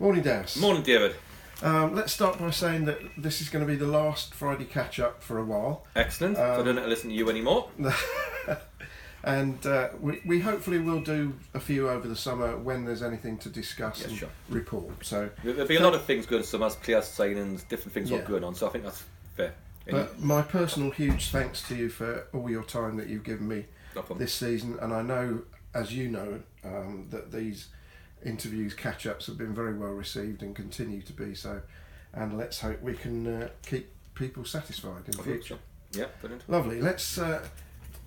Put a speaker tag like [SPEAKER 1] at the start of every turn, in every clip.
[SPEAKER 1] Morning, Dowse.
[SPEAKER 2] Morning, David.
[SPEAKER 1] Let's start by saying that this is going to be the last Friday catch-up for a while.
[SPEAKER 2] Excellent. So I don't have to listen to you anymore.
[SPEAKER 1] And we hopefully will do a few over the summer when there's anything to discuss and
[SPEAKER 2] sure.
[SPEAKER 1] report. So
[SPEAKER 2] There'll be a lot of things going on, some as player signings, different things
[SPEAKER 1] Yeah.
[SPEAKER 2] are going on, so I think that's fair.
[SPEAKER 1] But my personal huge thanks to you for all your time that you've given me
[SPEAKER 2] No problem.
[SPEAKER 1] this season. And I know, as you know, that these interviews, catch-ups have been very well received and continue to be so. And let's hope we can keep people satisfied in the future.
[SPEAKER 2] Yeah, brilliant.
[SPEAKER 1] Lovely. Let's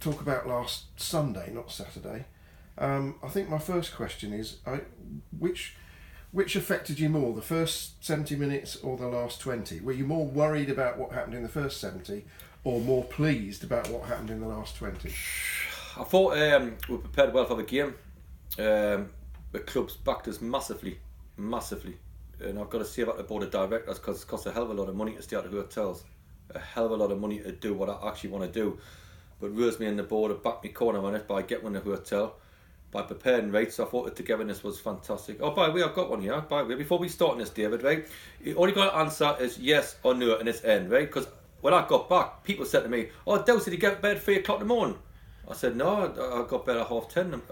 [SPEAKER 1] talk about last Sunday, not Saturday. I think my first question is, which affected you more, the first 70 minutes or the last 20? Were you more worried about what happened in the first 70 or more pleased about what happened in the last 20?
[SPEAKER 2] I thought we prepared well for the game. The club's backed us massively. And I've got to say about the board of directors, because it costs a hell of a lot of money to stay at the hotels. A hell of a lot of money to do what I actually want to do. But Rosemary and the board have backed me corner on it by getting in the hotel, by preparing rates. So I thought the togetherness was fantastic. Oh, by the way, I've got one here. By the way, before we start on this, David, right? All you got to answer is yes or no, and it's end, right? Because when I got back, people said to me, "Oh, Dowse, did you get to bed at 3 o'clock in the morning?" I said, "No, I got bed at half 10.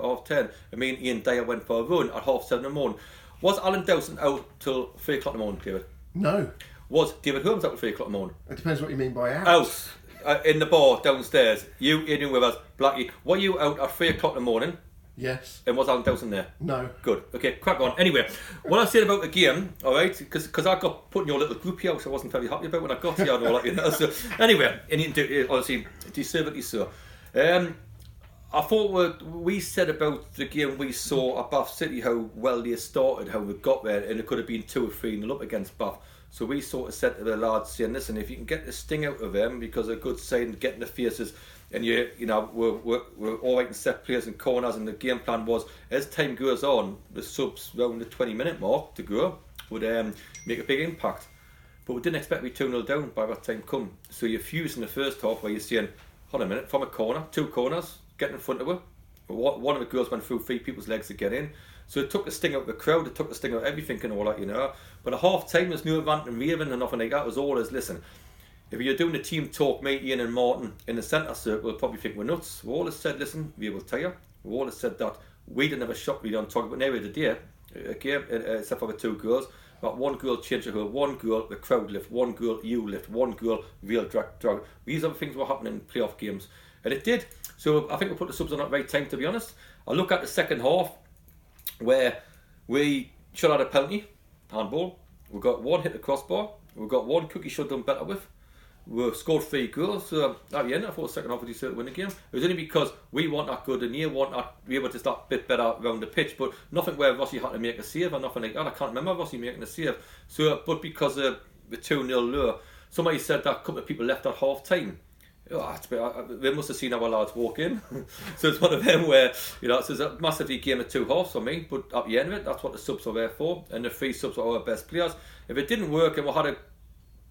[SPEAKER 2] I mean, Ian Dyer went for a run at 7:30 in the morning." Was Alan Dawson out till 3 o'clock in the morning, David?
[SPEAKER 1] No.
[SPEAKER 2] Was David Holmes out till 3 o'clock in the morning?
[SPEAKER 1] It depends what you mean by out.
[SPEAKER 2] Out. In the bar downstairs. You in with us, Blackie. Were you out at 3 o'clock in the morning?
[SPEAKER 1] Yes.
[SPEAKER 2] And was Alan Dawson there?
[SPEAKER 1] No.
[SPEAKER 2] Good. Okay, crack on. Anyway, what I said about the game, all right, because I got put in your little group here, which I wasn't very happy about when I got here and all that, you know. So anyway, and you do, honestly, deservedly so. I thought we said about the game we saw at Bath City, how well they started, how we got there, and it could have been 2 or 3-0 up against Bath. So we sort of said to the lads, saying, listen, if you can get the sting out of them, because a good side getting the faces, and you know we're all right in set players and corners, and the game plan was, as time goes on, the subs around the 20-minute mark to go would make a big impact. But we didn't expect to be 2-0 down by that time come. So you're fused in the first half where you're saying, hold on a minute, from a corner, 2 corners, getting in front of her. One of the girls went through 3 people's legs to get in. So it took the sting out of the crowd, it took the sting out of everything and all that, you know. But at half time, there's no rant and raving and nothing like that. It was all as, listen, if you're doing the team talk, me, Ian and Martin in the centre circle, will probably think we're nuts. We all have said, listen, we will tell you. We all have said that we didn't have a shot really on target, but now we did, okay, except for the 2 girls. But 1 girl changed the whole, 1 girl, the crowd lift, 1 girl, you lift, 1 girl, real drag. These are the things that were happening in playoff games. And it did. So I think we put the subs on at the right time, to be honest. I look at the second half, where we shot out a penalty, handball. We got 1 hit the crossbar. We got 1 cookie should have done better with. We scored 3 goals. So at the end, I thought the second half we deserved to win the game. It was only because we weren't that good and you weren't that, we were just that bit better around the pitch. But nothing where Rossi had to make a save or nothing like that. I can't remember Rossi making a save. So, but because of the 2-0 lure, somebody said that a couple of people left at half time. They must have seen our lads walk in. So it's one of them where, you know, it's a massively game of 2 halves for me, but at the end of it, that's what the subs are there for, and the 3 subs are our best players. If it didn't work and we had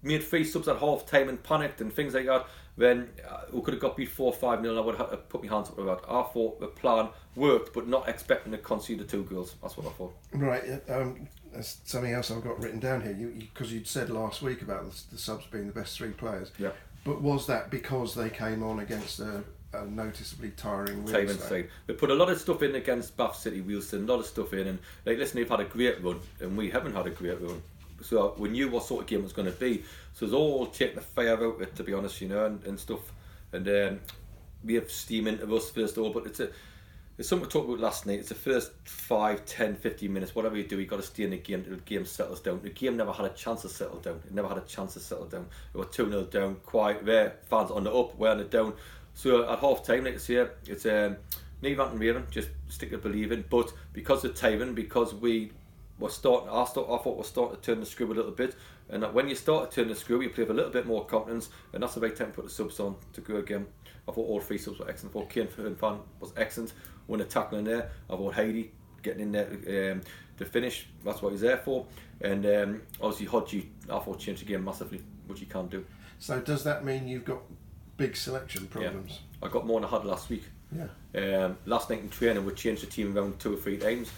[SPEAKER 2] made 3 subs at half time and panicked and things like that, then we could have got beat 4-5-0 and I would have had to put my hands up with that. I thought the plan worked, but not expecting to concede the 2 goals. That's what I thought.
[SPEAKER 1] Right. There's something else I've got written down here, because you'd said last week about the subs being the best 3 players.
[SPEAKER 2] Yeah.
[SPEAKER 1] But was that because they came on against a noticeably tiring
[SPEAKER 2] Wealdstone side? They put a lot of stuff in against Bath City, Wealdstone, a lot of stuff in, and like, listen, they've had a great run, and we haven't had a great run. So we knew what sort of game it was going to be. So it's all taking the fire out of it, to be honest, you know, and stuff. And we have steam into us first of all, but it's something we talked about last night. It's the first 5, 10, 15 minutes, whatever you do, you've got to stay in the game until the game settles down. The game never had a chance to settle down. It never had a chance to settle down. We were 2-0 down, quiet there, fans on the up, we're on the down. So at half time, like I say, it's no rant and raving, just stick to believing. But because of timing, because we were starting, I thought we're starting to turn the screw a little bit. And that when you start to turn the screw, you play with a little bit more confidence, and that's the right time to put the subs on to go again. I thought all 3 subs were excellent. I thought Kane Fan was excellent. One tackling in there. I thought Heidi getting in there to finish. That's what he's there for. And obviously Hodgie, I thought changed the game massively, which he can't do.
[SPEAKER 1] So does that mean you've got big selection problems?
[SPEAKER 2] Yeah. I got more than I had last week.
[SPEAKER 1] Yeah.
[SPEAKER 2] Last night in training, we changed the team around 2 or 3 times.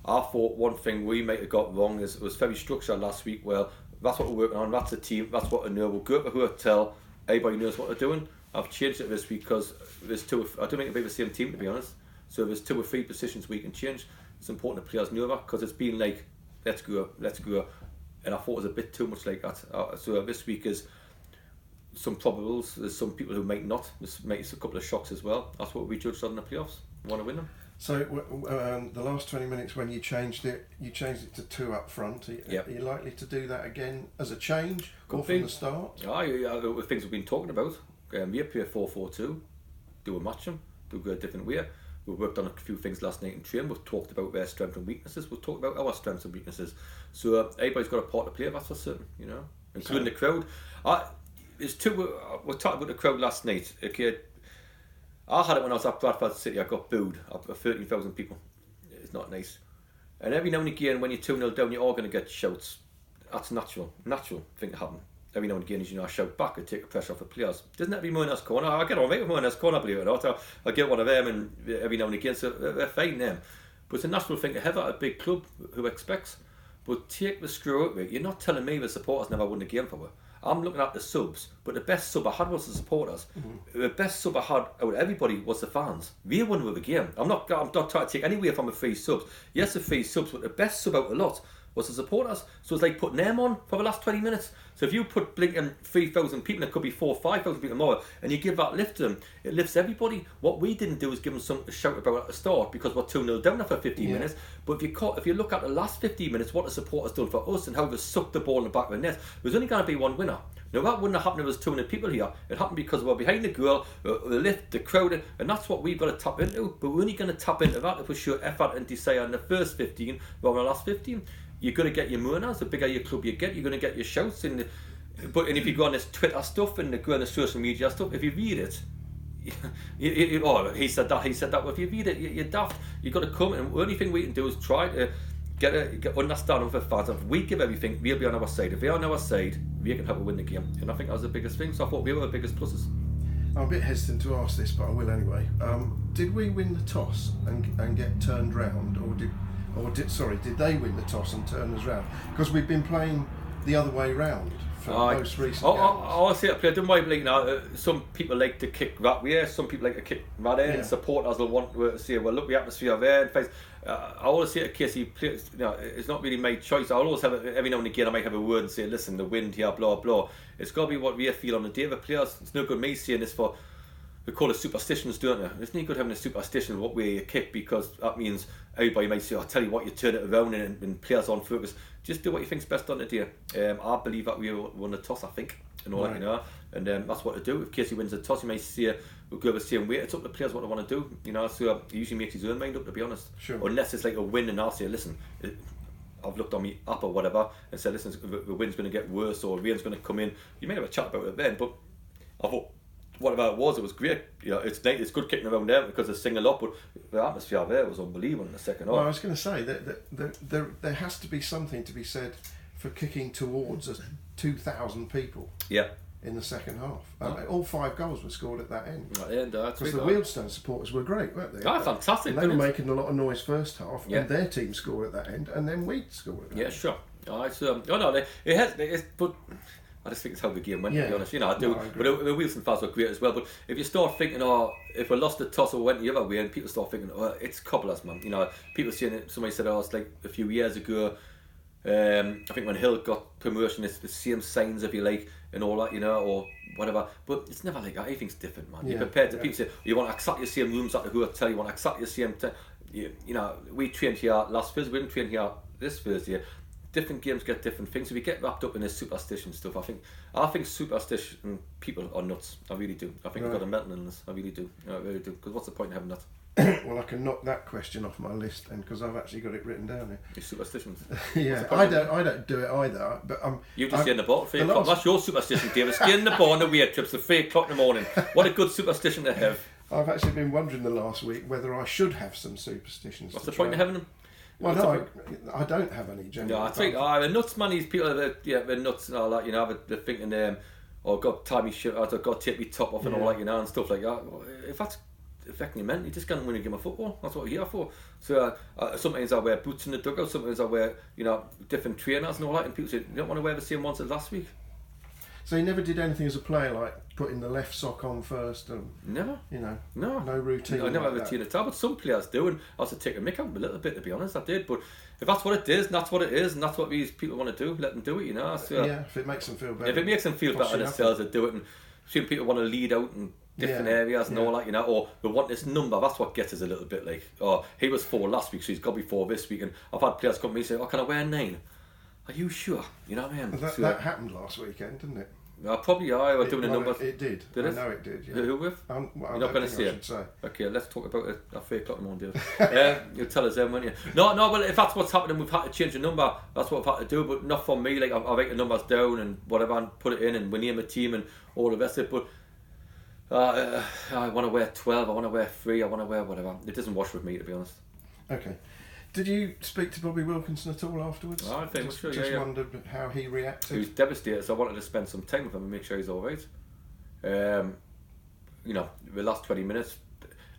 [SPEAKER 2] I thought one thing we might have got wrong is it was very structured last week. Well, that's what we're working on. That's a team. That's what I know. We'll go to a hotel. Everybody knows what they're doing. I've changed it this week because there's two. I don't think it'll be the same team, to be honest. So there's 2 or 3 positions we can change. It's important that players know that because it's been like, let's go, and I thought it was a bit too much like that. So this week is some probables. There's some people who might not. There's maybe a couple of shocks as well. That's what we judged on the playoffs. We want to win them.
[SPEAKER 1] So the last 20 minutes when you changed it to 2 up front. Are you likely to do that again as a change or from the start?
[SPEAKER 2] Yeah, things we've been talking about. We play 4-4-2, do a match them, do go a different way. We worked on a few things last night in training. We've talked about their strengths and weaknesses. We've talked about our strengths and weaknesses. So everybody's got a part to play, that's for certain, including the crowd. We talked about the crowd last night. Okay, I had it when I was at Bradford City. I got booed at 13,000 people. It's not nice. And every now and again, when you're 2-0 down, you're all going to get shouts. That's natural thing to happen. Every now and again, I shout back and take the pressure off the players. Doesn't have to be Moynihan's corner. I get on right with Moynihan's corner, believe it or not. I get one of them, and every now and again, so they're fine them. But it's a natural thing to have at a big club who expects. But take the screw out of it. You're not telling me the supporters never won the game for me. I'm looking at the subs, but the best sub I had was the supporters. Mm-hmm. The best sub I had out of everybody was the fans. We won with the game. I'm not trying to take any away from the 3 subs. Yes, the 3 subs, but the best sub out of the lot was the supporters. So it's like putting them on for the last 20 minutes. So if you put blinking 3,000 people, it could be 4,000 or 5,000 people more, and you give that lift to them, it lifts everybody. What we didn't do is give them something to shout about at the start because we're 2-0 down after 15 minutes. But if you look at the last 15 minutes, what the supporters done for us and how they sucked the ball in the back of the net, there's only going to be one winner. Now that wouldn't have happened if there was 200 people here. It happened because we're behind the goal, the lift, the crowd, and that's what we've got to tap into. But we're only going to tap into that if we show effort and desire in the first 15 rather than the last 15. You're going to get your mourners. The bigger your club you get, you're going to get your shouts. And if you go on this Twitter stuff and go on the social media stuff, if you read it, he said that. Well, if you read it, you're daft. You've got to come, and the only thing we can do is try to get understanding for fans. If we give everything, we'll be on our side. If they're on our side, we can help win the game. And I think that was the biggest thing. So I thought we were the biggest pluses.
[SPEAKER 1] I'm a bit hesitant to ask this, but I will anyway. Did we win the toss and get turned round, or did they win the toss and turn us round? Because we've been playing the other way round for most recent games.
[SPEAKER 2] I see it play. Don't worry, some people like to kick that way, some people like to kick that in. Supporters will want to say, well, look, the atmosphere there. In fact, I always say to Casey, players, it's not really my choice. I'll always have every now and again I might have a word and say, listen, the wind here, blah blah. It's got to be what we feel on the day. The players, it's no good me saying this for. We call it superstitions, don't we? It's not good having a superstition what way you kick, because that means everybody might say, I'll tell you what, you turn it around and players on focus. Just do what you think's best on the day. I believe that we won the toss, I think, and all that, and that's what to do. If Casey wins the toss, you might say we'll go the same way. It's up to the players what they want to do, so he usually makes his own mind up, to be honest.
[SPEAKER 1] Sure.
[SPEAKER 2] Unless it's like a win and I'll say, listen, I've looked on me up or whatever and said, listen, the win's going to get worse or rain's going to come in. You may have a chat about it then, but I thought, whatever it was great. It's it's good kicking around there because they sing a lot, but the atmosphere there was unbelievable in the second half.
[SPEAKER 1] Well, I was going to say that there has to be something to be said for kicking towards 2,000 people.
[SPEAKER 2] Yeah.
[SPEAKER 1] In the second half, all 5 goals were scored at that end.
[SPEAKER 2] At the end,
[SPEAKER 1] because the Wealdstone supporters were great, weren't they?
[SPEAKER 2] Oh, fantastic!
[SPEAKER 1] And they were making a lot of noise first half, and their team scored at that end, and then we scored at that end.
[SPEAKER 2] Sure. But I just think it's how the game went, to be honest. I do. But the Wilson fans were great as well. But if you start thinking, if we lost the toss or went the other way, and people start thinking, it's cobblers, man. People saying it. Somebody said, it's like a few years ago. I think when Hill got promotion, it's the same signs, if you like, and all that, or whatever. But it's never like that. Everything's different, man. You're prepared to. People say you want exactly the same rooms at the hotel. You want exactly the same. We trained here last Thursday. We didn't train here this Thursday. Different games get different things. So we get wrapped up in this superstition stuff. I think superstition people are nuts. I really do. I think I've got a mental illness. I really do. I really do. Because what's the point in having that?
[SPEAKER 1] Well, I can knock that question off my list, and because I've actually got it written down here.
[SPEAKER 2] Your superstitions.
[SPEAKER 1] I don't do it either. But
[SPEAKER 2] you just stay in the bar at 3 o'clock. That's your superstition, David. Stay in the bar on the weird trips at 3 o'clock in the morning. What a good superstition to have.
[SPEAKER 1] I've actually been wondering the last week whether I should have some superstitions.
[SPEAKER 2] What's the point in having them?
[SPEAKER 1] Well, no, I don't have any generally.
[SPEAKER 2] I think the nuts, man. These people, they're nuts and all that. They're thinking, God, tie me shit, I've got to take me top off and all that, and stuff like that. affecting me mentally. Just can't win a game of football. That's what we're here for. So sometimes I wear boots in the dugout. Sometimes I wear, different trainers and all that. And people say, you don't want to wear the same ones as last week.
[SPEAKER 1] So you never did anything as a player like putting the left sock on first and
[SPEAKER 2] Never.
[SPEAKER 1] no routine.
[SPEAKER 2] I never
[SPEAKER 1] like
[SPEAKER 2] have a
[SPEAKER 1] that.
[SPEAKER 2] routine at all, but some players do, and I had to take a mick out a little bit, to be honest. I did, but if that's what it is, and that's what it is, and that's what these people want to do, let them do it. So,
[SPEAKER 1] yeah, if it makes them feel better.
[SPEAKER 2] if it makes them feel better themselves, they do it. And some people want to lead out in different areas and all that, or they want this number. That's what gets us a little bit like, oh, he was 4 last week, so he's got to be 4 this week. And I've had players come to me and say, oh, can I wear 9? Are you sure? You know what I mean?
[SPEAKER 1] That happened last weekend, didn't it?
[SPEAKER 2] Probably I was doing a number.
[SPEAKER 1] It did.
[SPEAKER 2] Did it?
[SPEAKER 1] I know it did. Yeah.
[SPEAKER 2] Who with?
[SPEAKER 1] You're
[SPEAKER 2] You're not going to see it.
[SPEAKER 1] Say.
[SPEAKER 2] Okay, let's talk about a fake lot more, dear. You'll tell us then, won't you? No. Well, if that's what's happening, we've had to change the number. That's what we've had to do, but not for me. Like I write the numbers down and whatever, and put it in, and we name a team and all the rest of it. But I want to wear 12. I want to wear 3. I want to wear whatever. It doesn't wash with me, to be honest.
[SPEAKER 1] Okay. Did you speak to Bobby Wilkinson at all afterwards?
[SPEAKER 2] I think
[SPEAKER 1] just,
[SPEAKER 2] sure,
[SPEAKER 1] just
[SPEAKER 2] yeah.
[SPEAKER 1] wondered how he reacted.
[SPEAKER 2] He was devastated, so I wanted to spend some time with him and make sure he's all right. The last 20 minutes,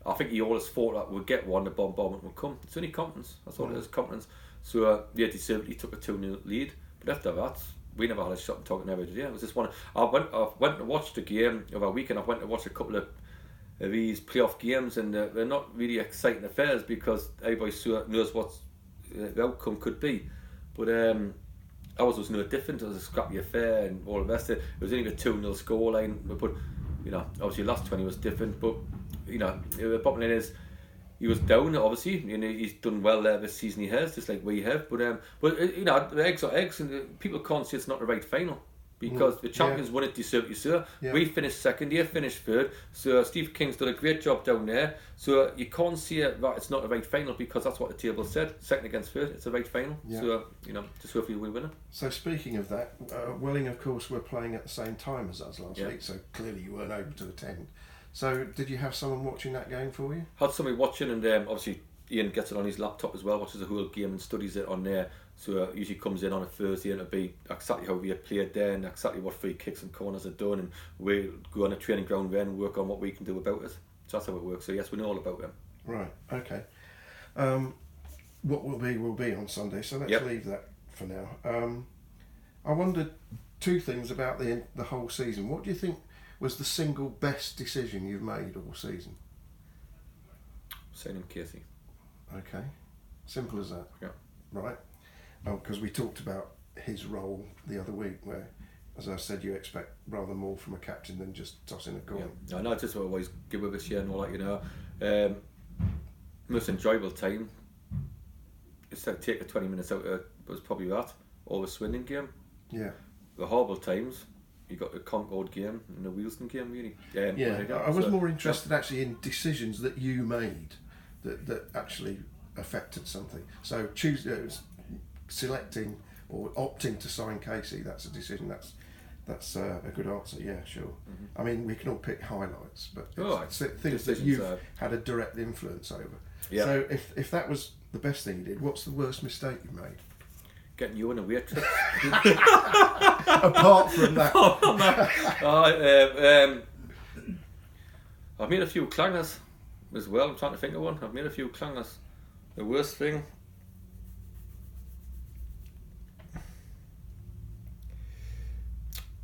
[SPEAKER 2] I think he always thought that we'd get one, the bombardment would come. It's only confidence. That's all it is, confidence. So he took a 2-0 lead. But after that, we never had a shot in talking every day. It was just one. I went to watch the game over a weekend. I went to watch a couple of these playoff games, and they're not really exciting affairs because everybody knows what the outcome could be. But ours was no different. It was a scrappy affair and all the rest of it. It was only a 2-0 scoreline. But obviously last 20 was different. But the bottom line is he was down. Obviously, he's done well there this season. He has, just like we have. But the eggs are eggs, and people can't say it's not the right final. Because the champions won it deservedly so. Yeah. We finished second, they finished third. So Steve King's done a great job down there. So you can't see that it's not the right final because that's what the table said. Second against third, it's a right final. Yeah. So, just hopefully we'll win it.
[SPEAKER 1] So speaking of that, Welling, of course, were playing at the same time as us last week. So clearly you weren't able to attend. So did you have someone watching that game for you?
[SPEAKER 2] Had somebody watching, and obviously Ian gets it on his laptop as well, watches the whole game and studies it on there. So usually comes in on a Thursday and it'll be exactly how we have played there and exactly what free kicks and corners are done, and we go on a training ground there and work on what we can do about it. So that's how it works. So yes, we know all about them. Right,
[SPEAKER 1] okay. What will be on Sunday, so let's leave that for now. I wondered 2 things about the whole season. What do you think was the single best decision you've made all season?
[SPEAKER 2] Signing Casey.
[SPEAKER 1] Okay, simple as that.
[SPEAKER 2] Yeah.
[SPEAKER 1] Right. Because we talked about his role the other week, where, as I said, you expect rather more from a captain than just tossing a coin.
[SPEAKER 2] Yeah, I know. Just always give with this year and all that. Most enjoyable time. It's like take the 20 minutes out. Was probably that, or the Swindon game.
[SPEAKER 1] Yeah.
[SPEAKER 2] The horrible times. You got the Concord game and the Wheelston game, really.
[SPEAKER 1] I was more interested actually in decisions that you made that actually affected something. So selecting or opting to sign Casey, that's a decision. That's a good answer. Yeah, sure. Mm-hmm. I mean, we can all pick highlights, but it's things that you've had a direct influence over. Yeah. So if that was the best thing you did, what's the worst mistake you made?
[SPEAKER 2] Getting you on a weird trip.
[SPEAKER 1] Apart from that.
[SPEAKER 2] I've made a few clangers as well. I'm trying to think of one. I've made a few clangers. The worst thing.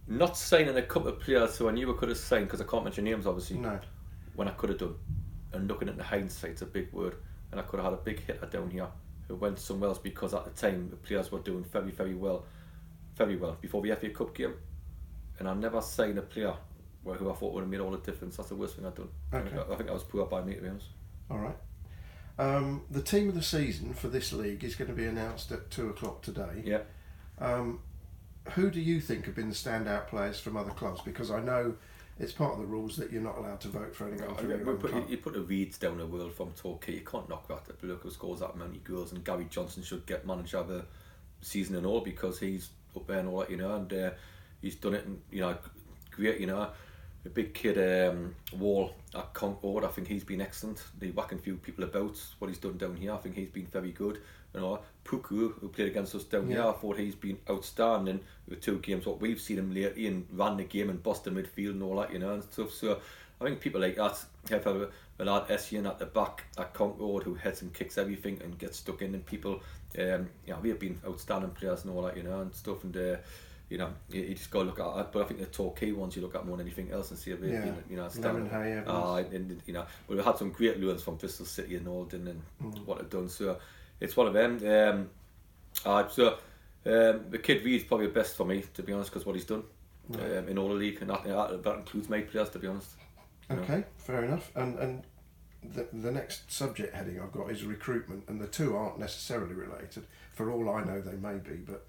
[SPEAKER 2] Not signing a couple of players who I knew I could have signed, because I can't mention names obviously.
[SPEAKER 1] No.
[SPEAKER 2] When I could have done. And looking at the hindsight, it's a big word. And I could have had a big hitter down here who went somewhere else, because at the time the players were doing very, very well before the FA Cup game. And I never signed a player who I thought would have made all the difference. That's the worst thing I've done. Okay. I think I was poor by me, to be honest.
[SPEAKER 1] All right. The team of the season for this league is going to be announced at 2:00 today.
[SPEAKER 2] Yeah.
[SPEAKER 1] Who do you think have been the standout players from other clubs? Because I know it's part of the rules that you're not allowed to vote for anyone from your own club.
[SPEAKER 2] You put the Reeds down the world from Torquay. You can't knock that. The bloke who scores that many goals, and Gary Johnson should get manager of the season and all, because he's up there and all that, and he's done it, and great, a big kid, Wall at Concord. I think he's been excellent. They whacking a few people about. What he's done down here, I think he's been very good. Puku, who played against us down here, I thought he's been outstanding with 2 games. What we've seen him lately, and ran the game and busted midfield and all that, and stuff. So I think people like that have a lad Essien at the back at Conk Road who heads and kicks everything and gets stuck in, and people, we have been outstanding players and all that, and stuff, and you just got to look at it. But I think the Torquay ones you look at more than anything else and see if they've been, standing. But we had some great learns from Bristol City and Alden and what they've done. So it's one of them. The kid Reed's probably the best for me, to be honest, because what he's done in all the league, and that includes my players, to be honest.
[SPEAKER 1] Okay, fair enough. And the next subject heading I've got is recruitment, and the two aren't necessarily related. For all I know, they may be. But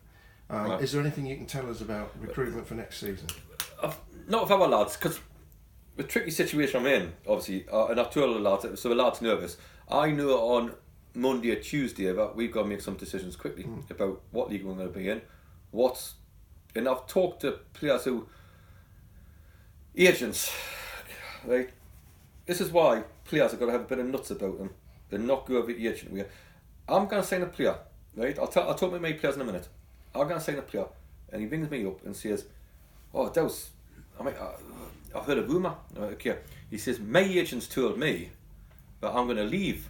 [SPEAKER 1] is there anything you can tell us about recruitment for next season?
[SPEAKER 2] Not with our lads, because the tricky situation I'm in, obviously, and I've told the lads, so the lads nervous. I know on Monday or Tuesday that we've got to make some decisions quickly about what league we're going to be in, and I've talked to players who, agents, right? This is why players have got to have a bit of nuts about them and not go over the agent way. I'm going to sign a player, right? I'll talk about my players in a minute. I'm going to sign a player, and he rings me up and says, "Oh, Dowse, I've heard a rumour." Okay, he says my agent's told me that I'm going to leave.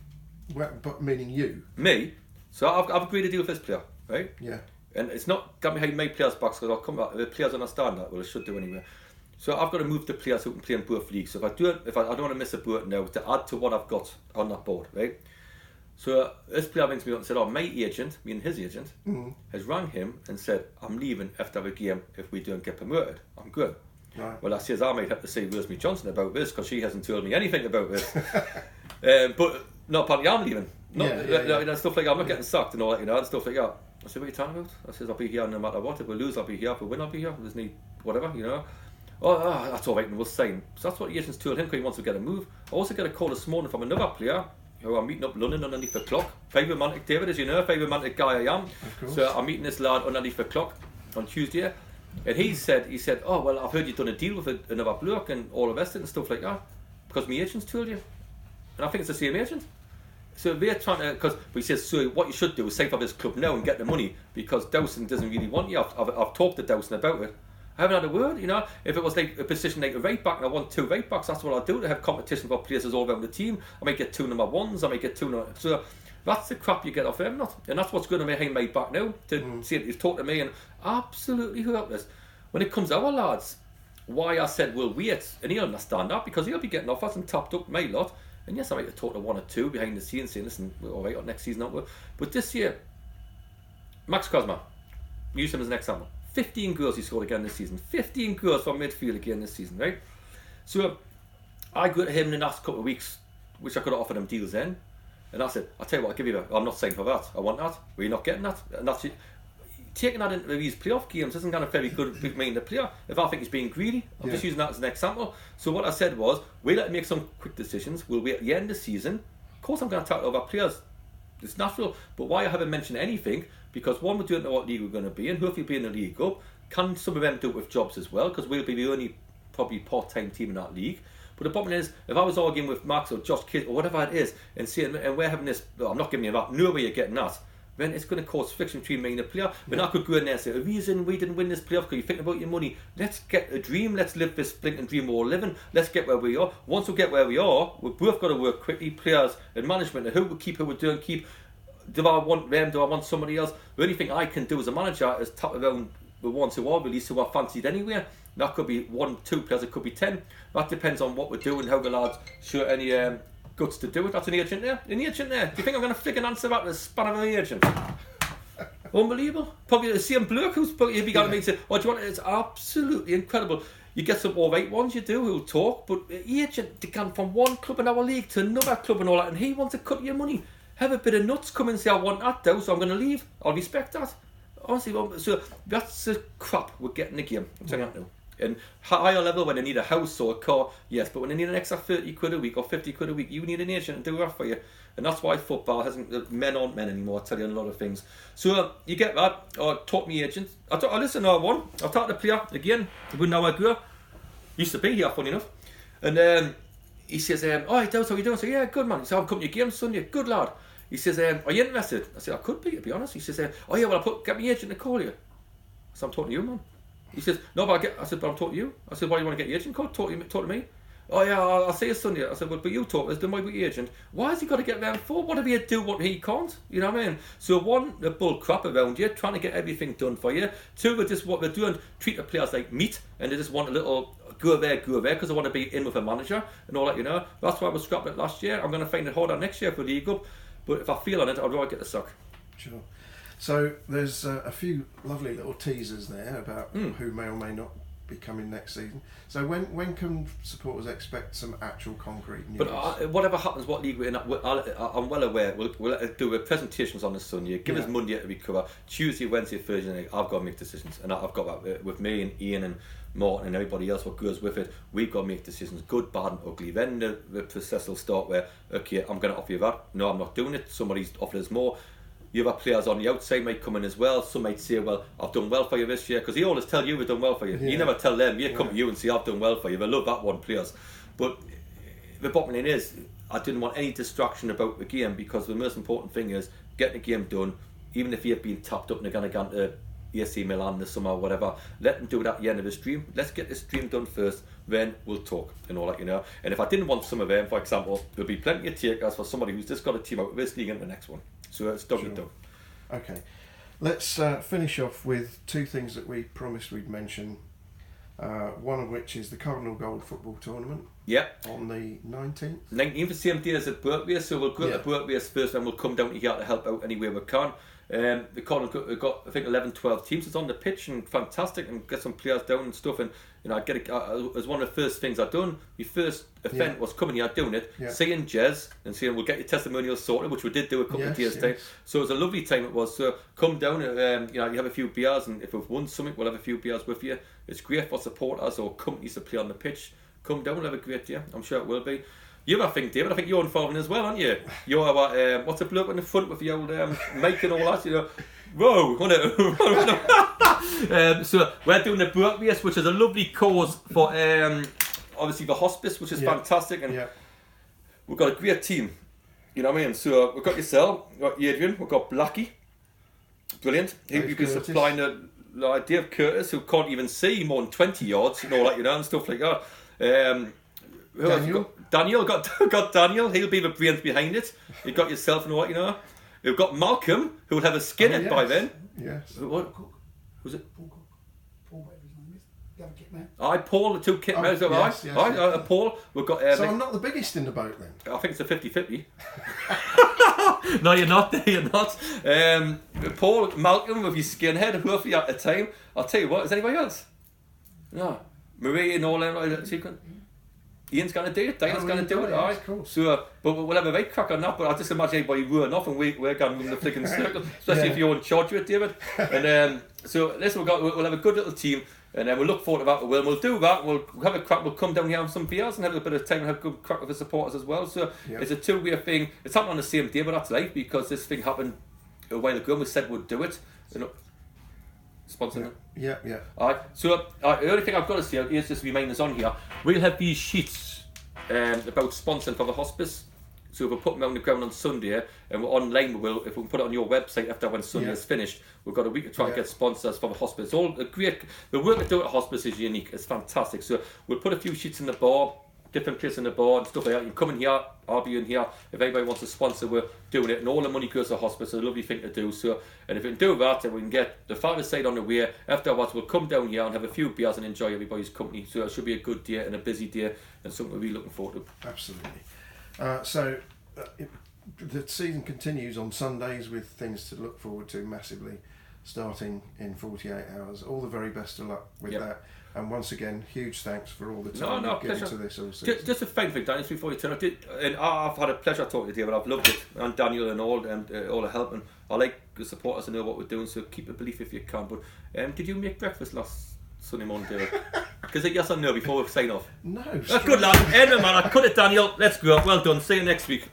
[SPEAKER 1] Well, but meaning you?
[SPEAKER 2] Me. So I've agreed to deal with this player, right?
[SPEAKER 1] Yeah.
[SPEAKER 2] And it's not got me behind my players' backs, because I'll come back. The players understand that. Well, I should do anyway. So I've got to move the players who can play in both leagues. So if I don't want to miss a boat now to add to what I've got on that board, right? So this player rings me up and said, "Oh, my agent, meaning his agent, has rang him and said I'm leaving after the game if we don't get promoted. I'm good."
[SPEAKER 1] Right.
[SPEAKER 2] Well, I says I might have to say Rosemary Johnson about this, because she hasn't told me anything about this. But not apparently I'm leaving. Stuff like that. I'm not getting sacked and all that, and stuff like that. I said, "What are you talking about?" I said, "I'll be here no matter what. If we lose, I'll be here. If we win, I'll be here. There's no whatever, Oh, that's all right, and we'll sign." So that's what the agent's told him, because he wants to get a move. I also got a call this morning from another player who I'm meeting up in London underneath the clock. Very romantic, David, as you know, very romantic guy I am. So I'm meeting this lad underneath the clock on Tuesday, and he said, "Oh, well, I've heard you've done a deal with another bloke and all the rest of it and stuff like that, because my agent's told you." And I think it's the same agent. So they're trying to, but he says, "So what you should do is sign for this club now and get the money, because Dowson doesn't really want you." I've talked to Dowson about it. I haven't had a word, If it was like a position like a right back and I want 2 right backs, that's what I'll do, to have competition for places all around the team. I might get 2 number 1s, I might get 2 number... So that's the crap you get off him, not. And that's what's going to behind my back now, to see it. He's talked to me and absolutely hopeless. When it comes to our lads, why I said we'll wait, and he'll understand that, because he'll be getting offers and topped up my lot. And yes, I might have talked to 1 or 2 behind the scenes saying, "Listen, we're all right, next season, not. But this year, Max Cosma, use him as an example. 15 goals he scored again this season. 15 goals from midfield again this season, right? So I go to him in the last couple of weeks, which I could have offered him deals in, and I said, "I'll tell you what, I'll give you that. I'm not saying for that. I want that. Well, you're not getting that." And that's it. Taking that into these playoff games isn't going to very good mean the player. If I think he's being greedy, I'm just using that as an example. So what I said was, we'll let him make some quick decisions. We'll wait at the end of the season. Of course, I'm going to talk to other players. It's natural. But why I haven't mentioned anything? Because one, we don't know what league we're going to be in. Hopefully, be in the league up. Can some of them do it with jobs as well? Because we'll be the only probably part-time team in that league. But the problem is, if I was arguing with Max or Josh Kidd or whatever it is, and saying, and we're having this, I'm not giving you that, no way you're getting that, then it's going to cause friction between me and the player. Then I could go in there and say, "The reason we didn't win this playoff because you're thinking about your money. Let's get a dream. Let's live this blinking dream we're all living. Let's get where we are. Once we get where we are, we've both got to work quickly, players and management, and who we keep, who we don't keep. Do I want them? Do I want somebody else?" The only thing I can do as a manager is tap around the ones who are released, who are fancied anyway. That could be 1, 2 players, it could be 10. That depends on what we're doing, how the lads show any guts to do it. That's an agent there. An agent there. Do you think I'm going to flick an answer about the span of an agent? Unbelievable. Probably the same bloke who's probably going to me and say, "Oh, do you want it?" It's absolutely incredible. You get some all right ones, you do, who'll talk, but the agent, they can from one club in our league to another club and all that, and he wants to cut your money. Have a bit of nuts, come and say, "I want that though, so I'm going to leave." I'll respect that. Honestly, so that's the crap we're getting the game. I'm telling you that now. And higher level, when they need a house or a car, yes, but when they need an extra 30 quid a week or 50 quid a week, you need an agent to do that for you. And that's why football hasn't, men aren't men anymore, I tell you, a lot of things. So you get that, or talk me agent. I listen to one, I'll talk to the player again, about an hour ago. Used to be here, funny enough. And he says, "Oh, Dowse, how you doing?" I say, "Yeah, good man." He said, "I'm coming to your game Sunday." "Good lad." He says, "Are you interested?" I said, "I could be, to be honest." He says, "Oh yeah, well, get my agent to call you." I said, "I'm talking to you, man." He says, "No, but I said, "But I'm talking to you." I said, "Why do you want to get your agent called? Talk to me." Oh yeah, I'll see you Sunday. I said, well, but you talk as the my agent. Why has he got to get round for? What if he do what he can't? You know what I mean? So one, the bull crap around you, trying to get everything done for you. Two, we're just what they're doing, treat the players like meat, and they just want a little go there, because they want to be in with a manager and all that. You know, that's why I was scrapped it last year. I'm going to find it harder next year for the League Up. But if I feel on it, I'd rather get the sack.
[SPEAKER 1] Sure. So there's a few lovely little teasers there about who may or may not be coming next season. So when can supporters expect some actual concrete news?
[SPEAKER 2] But whatever happens, what league we're in, I'm well aware. We'll do presentations on the Sunday. Give us Monday to recover. Tuesday, Wednesday, Thursday night, I've got to make decisions, and I've got that with me and Ian and Martin and everybody else what goes with it. We've got to make decisions, good, bad, and ugly. Then the process will start where, okay, I'm going to offer you that. No, I'm not doing it. Somebody's offered us more. The other players on the outside might come in as well. Some might say, well, I've done well for you this year, because he always tell you we've done well for you. You never tell them. You come to you and say, I've done well for you. They love that one, players. But the bottom line is, I didn't want any distraction about the game, because the most important thing is getting the game done. Even if you've been tapped up and they're going to go into AC Milan this summer or whatever, let them do it at the end of the stream. Let's get the stream done first, then we'll talk and all that, you know. And if I didn't want some of them, for example, there'll be plenty of takers for somebody who's just got a team out of this league into the next one. So it's done and done.
[SPEAKER 1] Okay, let's finish off with two things that we promised we'd mention. One of which is the Cardinal Gold football tournament.
[SPEAKER 2] Yeah.
[SPEAKER 1] On the 19th.
[SPEAKER 2] 19th, the same day as the Burke race, so we'll go to the Burke race first and we'll come down to here to help out any way we can. The Cardinal have got I think 11-12 teams. It's on the pitch and fantastic, and get some players down and stuff. And you know, it was one of the first things I'd done. My first event was coming here doing it, seeing Jez and saying we'll get your testimonials sorted, which we did do a couple of days time. So it was a lovely time it was. So come down, you know, you have a few beers, and if we've won something, we'll have a few beers with you. It's great for supporters or companies to play on the pitch. Come down, we'll have a great day. I'm sure it will be. You have a thing, David. I think you're involved as well, aren't you? You're what's the bloke in the front with the old mic and all that? You know, whoa! So we're doing the Burke race, which is a lovely cause for obviously the hospice, which is fantastic, and we've got a great team. You know what I mean? So we've got yourself, we've got Adrian, we've got Blackie, brilliant. He'll be supplying the Dave Curtis, who can't even see more than 20 yards and all that, you know, and stuff like that. Daniel got Daniel. He'll be the brains behind it. You've got yourself and all that, you know. You've got Malcolm, who'll have a skin in by then.
[SPEAKER 1] Yes.
[SPEAKER 2] What was it?
[SPEAKER 3] Paul, whatever his name is. The other kit man.
[SPEAKER 2] Paul, the two kit men.
[SPEAKER 1] Yes.
[SPEAKER 2] Paul. We've got.
[SPEAKER 1] So I'm not the biggest in the boat then.
[SPEAKER 2] I think it's a 50-50. No, you're not. You're not. Paul, Malcolm with your skinhead, whoever you at the time. I'll tell you what. Is anybody else? No. Marie and all them. Ian's going to do it, Diane's going to do it, alright.
[SPEAKER 1] Cool.
[SPEAKER 2] So, but we'll have a right crack on that, but I just imagine everybody run off and we're going in the flicking circle, especially if you're in charge of it, David. And so listen, we'll have a good little team, and then we'll look forward to that. We'll do that, we'll have a crack, we'll come down here and have some beers and have a bit of time and have a good crack with the supporters as well. So it's a two-way thing. It's happening on the same day, but that's life, because this thing happened a while ago and we said we'd do it. You know, sponsoring it.
[SPEAKER 1] Yeah.
[SPEAKER 2] Alright, so the only thing I've got to say is just reminders on here. We'll have these sheets about sponsoring for the hospice. So if we put them on the ground on Sunday and we're online, if we can put it on your website after when Sunday is finished, we've got a week to try and get sponsors for the hospice. All the work we do at the hospice is unique. It's fantastic. So we'll put a few sheets in the bar, different places in the bar and stuff like that. You can come in here, I'll be in here. If anybody wants to sponsor, we're doing it, and all the money goes to the hospice. It's a lovely thing to do. So, and if we can do that, then we can get the father's side on the way. Afterwards, we'll come down here and have a few beers and enjoy everybody's company. So it should be a good day and a busy day, and something we'll be looking forward to.
[SPEAKER 1] Absolutely. The season continues on Sundays with things to look forward to massively, starting in 48 hours. All the very best of luck with that. And once again, huge thanks for all the time you've given to this all season.
[SPEAKER 2] Just a final thing, Daniel, before you turn it. And I've had a pleasure talking to you, but I've loved it. And Daniel and all the help. And I like the supporters and know what we're doing, so keep a belief if you can. But did you make breakfast last Sunday morning, David? Because yes or no before we sign off?
[SPEAKER 1] No.
[SPEAKER 2] Good lad. Anyway, man, I cut it, Daniel. Let's go. Well done. See you next week.